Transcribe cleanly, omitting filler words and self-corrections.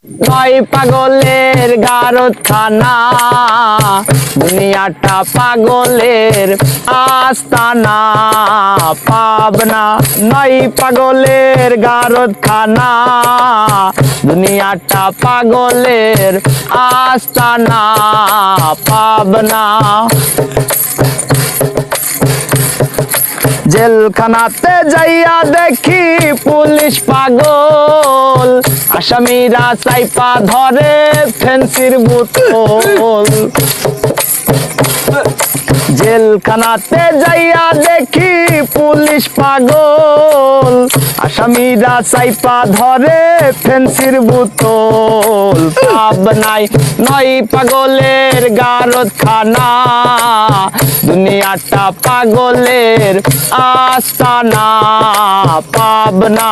নয় পাগলের গারদখানা, দুনিয়াটা পাগলের আস্তানা। পাবনা নয় পাগলের গারদখানা, দুনিয়াটা পাগলের আস্তানা। পাবনা জেলখানাতে যাইয়া দেখি পুলিশ পাগল, আসামিরা চাইপা ধরে ফেন্সির বোতল। জেলখানাতে যাইয়া দেখি পুলিশ পাগল, আসামিরা চাইপা ধরে ফেন্সির বোতল। পাবনায় নয় পাগলের গারদখানা, দুনিয়াটা পাগলের আস্তানা। পাবনা